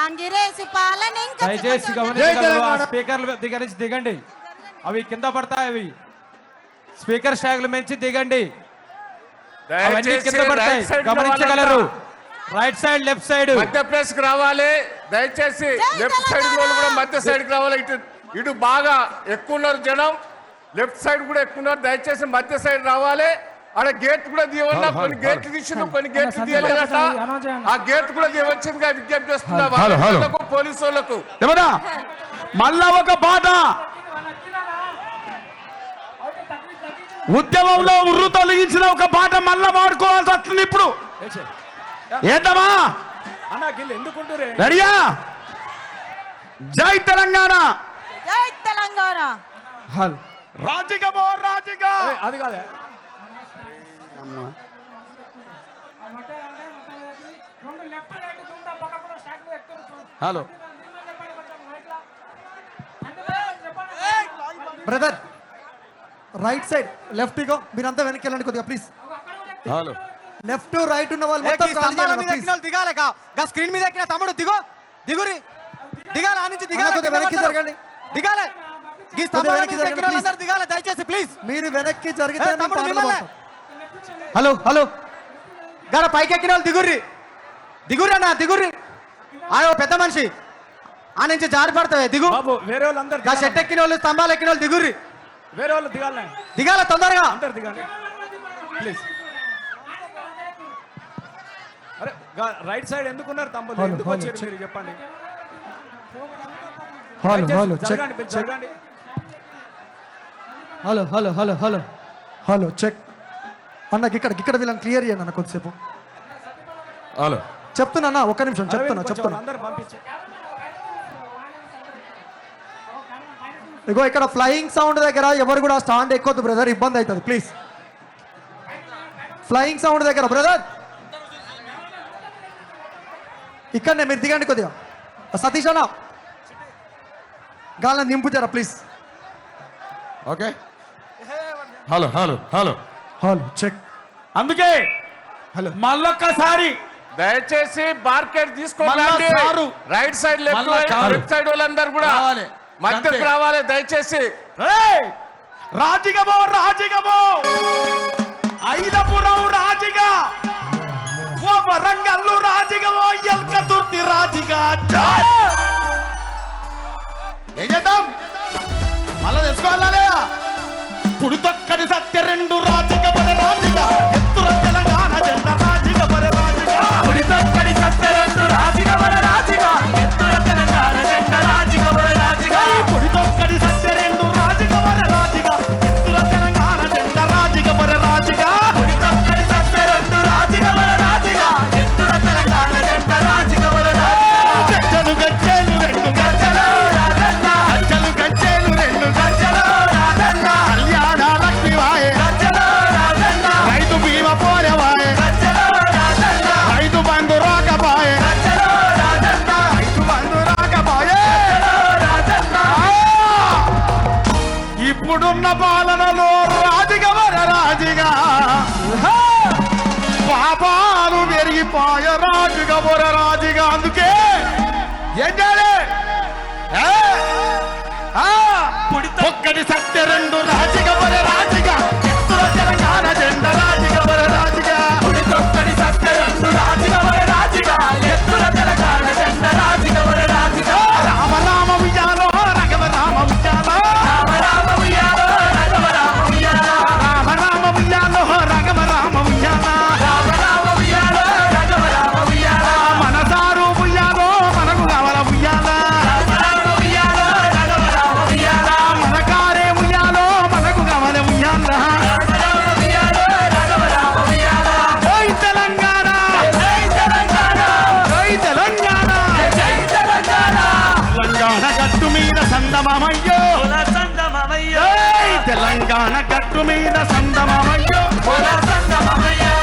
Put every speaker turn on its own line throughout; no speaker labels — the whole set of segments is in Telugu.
కాంగ్రెస్ పాలన ఇంకా
దయచేసి గమనించగలరు. స్పీకర్లు దగ్గర నుంచి దిగండి, అవి కింద పడతాయి. అవి స్పీకర్ స్టాగ్లు మించి దిగండి, అవన్నీ కింద పడతాయి. గమనించగలరు. రైట్ సైడ్ లెఫ్ట్ సైడ్
మధ్య ప్లేస్ కి రావాలి. దయచేసి లెఫ్ట్ సైడ్ కూడా మధ్య సైడ్ కి రావాలి. ఇటు బాగా ఎక్కువ ఉన్నారు జనం, లెఫ్ట్ సైడ్ కూడా ఎక్కువ ఉన్నారు. దయచేసి మధ్య సైడ్ రావాలి. ఆడ గేట్ కూడా తీయవన్నా, కొన్ని గేట్లు తీసిన కొన్ని గేట్లు తీయలేదట. ఆ గేట్ కూడా తీయవచ్చిందిగా విజ్ఞప్తి చేస్తున్నా పోలీసు వాళ్ళకు.
మళ్ళా ఒక పాట ఉద్యమంలో ఉర్రు తొలగించిన ఒక పాట మళ్ళా వాడుకోవాల్సి వస్తుంది. ఇప్పుడు ఏంటమ్మా రెడీయా? జై తెలంగాణ,
జై తెలంగాణ.
రాజికమో రాజిగా.
అది కాదే
hello
brother, right side left ఇగో, మీరంతా వెనక్కి వెళ్ళండి కొద్దిగా ప్లీజ్.
హలో
లెఫ్ట్ రైట్ ఉన్న వాళ్ళు మొత్తం
దిగాలి. స్క్రీన్ మీద ఎక్కిన తమ్ముడు దిగురి దిగాలి. ఆ నుంచి దిగాలి,
వెనక్కి జరగండి,
దిగాలి. దిగాలి దయచేసి ప్లీజ్.
మీరు వెనక్కి జరిగితే
హలో హలో గాడ పైకి ఎక్కిన వాళ్ళు దిగుర్రి అన్న దిగుర్రి. ఆయో పెద్ద మనిషి ఆ నుంచి జారి పడతావే దిగు.
వేరే వాళ్ళందరూ
చెట్టు ఎక్కిన వాళ్ళు స్తంభాలు ఎక్కిన వాళ్ళు దిగుర్రి.
వేరే వాళ్ళు దిగాలి,
దిగాల తొందరగా
అందరు దిగాలి ప్లీజ్. అరే రైట్ సైడ్ ఎందుకున్నారు తమ్ముళ్ళు? ఎందుకు వచ్చారు మీరు చెప్పండి. జరగండి.
Hello hello hello hello hello check అన్నకి ఇక్కడ వీళ్ళని క్లియర్ చేయండి అన్న కొద్దిసేపు.
హలో
చెప్తున్నా, ఒక్క నిమిషం చెప్తున్నా.
అందరు పంపించు.
ఇగో ఇక్కడ ఫ్లయింగ్ సౌండ్ దగ్గర ఎవరు కూడా స్టాండ్ ఎక్కొద్దు బ్రదర్, ఇబ్బంది అవుతుంది ప్లీజ్. ఫ్లయింగ్ సౌండ్ దగ్గర బ్రదర్ ఇక్కడనే మీరు దిగండి కొద్దిగా. సతీష్ అన్న గాలిని నింపుతారా please.
Okay hello hello hello
hello check.
అందుకే హలో మళ్ళొక్కసారి
దయచేసి మార్కెట్ తీసుకోవాలి. రైట్ సైడ్ లెఫ్ట్ సైడ్ వాళ్ళందరూ కూడా మధ్యకు రావాలి దయచేసి.
రాజిగమో ఐదపురం రాజిగా, ఓ వరంగల్లు రాజిగమో ఎల్కతుర్తి రాజిగా. ఏం చేద్దాం మళ్ళా తెచ్చుకోవాలా? పుడితొక్కడి సత్య రెండు రాజిగ పర రాజిగా, ఎత్తుల తెలంగాణ జెండా రాజిగ పర రాజిగా. పుడితొక్కడి సత్య రెండు రాజిగ పర రాజిగా, ఎత్తుల తెలంగాణ జెండా రాజిగ పర రాజిగా. పుడితొక్కడి సత్య రెండు రాజిగ పర రాజిగా, ఎత్తుల తెలంగాణ జెండా రాజిగ పర రాజిగా. పుడితొక్కడి సత్య రెండు రాజిగ పర రాజిగా, ఎత్తుల తెలంగాణ జెండా రాజిగ పర రాజిగా. గజ్జలు గజ్జలు రెండు గజ్జలు రాజన్న, గజ్జలు గజ్జలు రెండు గజ్జలు రాజన్న. కళ్యాణ లక్ష్మి వాయే గజ్జలు రాజన్న, రైతు బీమా పోలే వాయే గజ్జలు రాజన్న, రైతు బంధు రాకపాయే గజ్జలు రాజన్న, రైతు బంధు రాకపాయే రాజన్న. ఇప్పుడున్న పాలనలో రాజిగా వర రాజిగా, పాపాలు పెరిగిపోయ రాజుగా వర రాజుగా. అందుకే ఏం చేయాలి? ఒక్కటి సత్య రెండు రాజిగా వర రాజిగా, ఎత్తుల తెలంగాణ జెండా రాజిగా వర రాజిగా. ఒక్కటి సత్య రెండు రాజిగా వర రాజిగా, ఎత్తుల తెలంగాణ జెండా రాజిగా వర రాజిగా. రామ రామ ఉయ్యాలో రఘవ రామ ఉయ్యాలో, రామ రామ ఉయ్యాలో రఘవ రామ ఉయ్యాలో, రామ రామ ఉయ్యాలో రఘవ రామ ఉయ్యాలో, రామ రామ ఉయ్యాలో రఘవ రామ ఉయ్యాలో. మనసారు ఉయ్యాలో మనకు రావల ఉయ్యాలో, రామ రామ ఉయ్యాలో రఘవ రామ ఉయ్యాలో. మనకారే ఉయ్యాలో మనకు కావల ఉయ్యాలో, రామ రామ ఉయ్యాలో రఘవ రామ ఉయ్యాలో. జై తెలంగాణ, జై తెలంగాణ, జై తెలంగాణ, జై తెలంగాణ. తెలంగాణ గట్టు మీద సందమమయ్యో సందమమయ్యో, తెలంగాణ గట్టు మీద సందమమయ్యో సందమమయ్యో.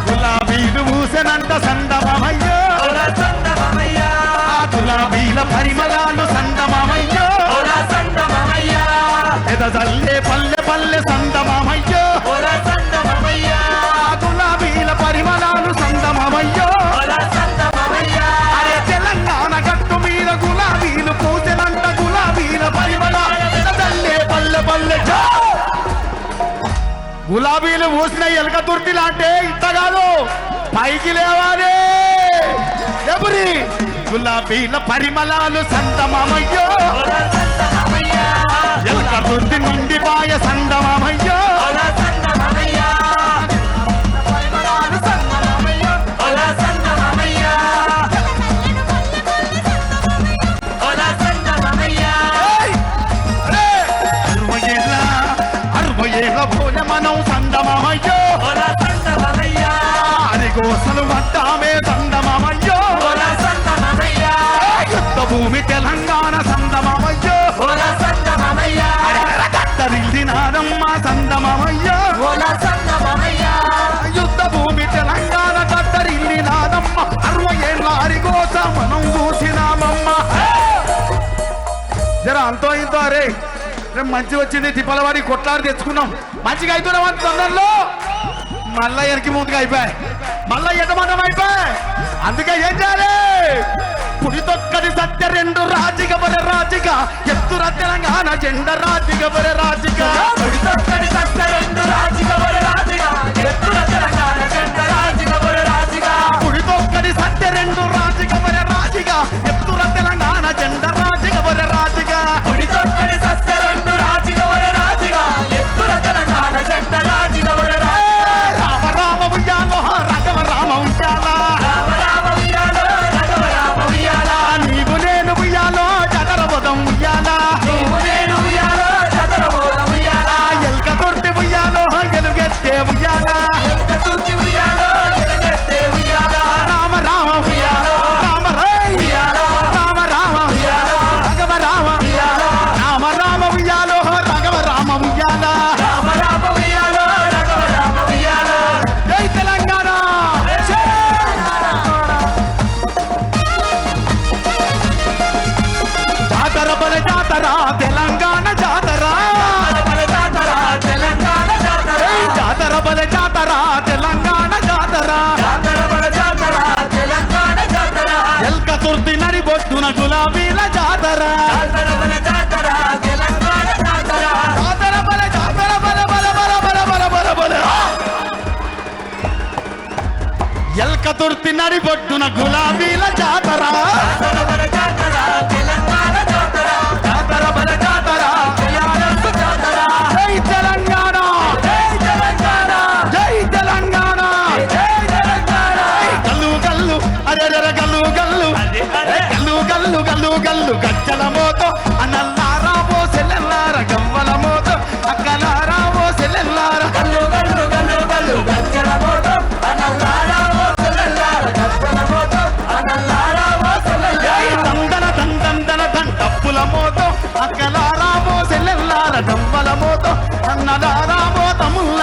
గులాబీలు పూసెనంత సందమమయ్యో సందమమయ్యా, గులాబీల పరిమళాలు సందమమయ్యో సందమమయ్యా. ఎదజల్లే పల్లె పల్లె సందమమయ్యో సందమమయ్యా, గులాబీల పరిమళాలు సందమమయ్యో సందమమయ్యా. అరే తెలంగాణ గట్టు గులాబీలు పూసిన ఎలక తుర్తిలా అంటే ఇంత కాదు, పైకి లేవాలి. ఎవరి గులాబీల పరిమళాలు సందమామయ్యో, ఎలక తుర్తి నుండి బాయ సందమామయ్యో. మనం సందమామయ్యో, అరిగోసలు వద్దామే సందమామయ్యో. యుద్ధ భూమి తెలంగాణ సందమామయ్యో, కట్టరిల్లి నాదమ్మ సందమామయ్యో. యుద్ధ భూమి తెలంగాణ కట్టరిల్లి నాదమ్మ, 60 ఏళ్ళ అరిగోస మనం చూసినామమ్మ. జర అంతో ఇంతో అరే రేపు మంచి వచ్చింది, తిప్పలవాడి కొట్లాడి తెచ్చుకున్నాం, మంచిగా అవుతున్నాం అంత తొందరలో మళ్ళా ఎనికి ముందుగా అయిపోయాయి, మళ్ళా ఎటమటం అయిపోయాయి. అందుకే ఏం చేయాలి? పుడితొక్కడి సత్య రెండు రాజిక బర రాజిక, ఎత్తుర తెలంగాణ జెండ రాజిక బర రాజిక. పుడితొక్కడి సత్య రెండు రాజిక బర రాజిక, ఎత్తుర తెలంగాణ జెండ రాజిక బర రాజిక. పుడితొక్కడి సత్య రెండు రాజిక బర రాజిక, ఎత్తుర తెలంగాణ జెండ రాజిక బర రాజిక. పుడితొక్కడి సత్య రెండు రాజిక బర రాజిక, ఎత్తుర తెలంగాణ జెండ రాజిక బర రాజిక. రామ రామ ఉయ్యాలో రాఘవ రామ ఉయ్యాలా, రామ రామ ఉయ్యాలో రాఘవ రామ ఉయ్యాలా. నీవు నేను ఉయ్యాలో జగరబోధం ఉయ్యాలా, నీవు నేను ఉయ్యాలో జగరబోధం ఉయ్యాలా. ఎల్క తొర్తి ఉయ్యాలో గెలుగెత్తే ఉయ్యాలా, ఎల్క తొర్తి ఉయ్యాలో గెలుగెత్తే ఉయ్యాలా. రామ రామ ఉయ్యాలో రామ రై ఉయ్యాలో, రామ రామ ఉయ్యాలో రాఘవ రామ ఉయ్యాలో. రామ రామ ఉయ్యాలో రాఘవ రామ ఉయ్యాలా, రామ రామ ఉయ్యాలో రాఘవ రామ ఉయ్యాలా. జై తెలంగాణ. జాతర బల జాతర తెలంగాణ జాతర, తెలంగాణ జాతర. జాతర బల జాతర తెలంగాణ జాతర, జాతర బల జాతర తెలంగాణ జాతర. ఎల్క తుర్తి నడిబొట్టున గులాబీల జాతర, జాతర బల జాతర తెలంగాణ జాతర. జాతర బల జాతర బల బల బల బల బల బల బల. ఎల్క తుర్తి నడిబొట్టున గులాబీల జాతర, జాతర బల జాతర తెలంగాణ జాతర. జాతర బల జాతర తెలంగాణ జాతర. జై తెలంగాణ, జై తెలంగాణ, జై తెలంగాణ, జై తెలంగాణ. గల్లు గల్లు అరెర గల్లు గల్లు, గల్లు గల్లు గల్లు గల్లు గజ్జల మోతో అన్నల్లారా ఓ సెల్లెల్లార, గవ్వల మోతో అక్కలారా ఓ సెల్లెల్లార. గల్లు గల్లు గల్లు గల్లు గజ్జల మోతో అన్నల్లారా ఓ సెల్లెల్లార, గజ్జల మోతో అన్నల్లారా ఓ సెల్లెల్లార. దందన దందన దండప్పుల మోతో అక్కలారా ఓ సెల్లెల్లార, గవ్వల మోతో అన్నలారా ఓ తమ్ముళ్ళ.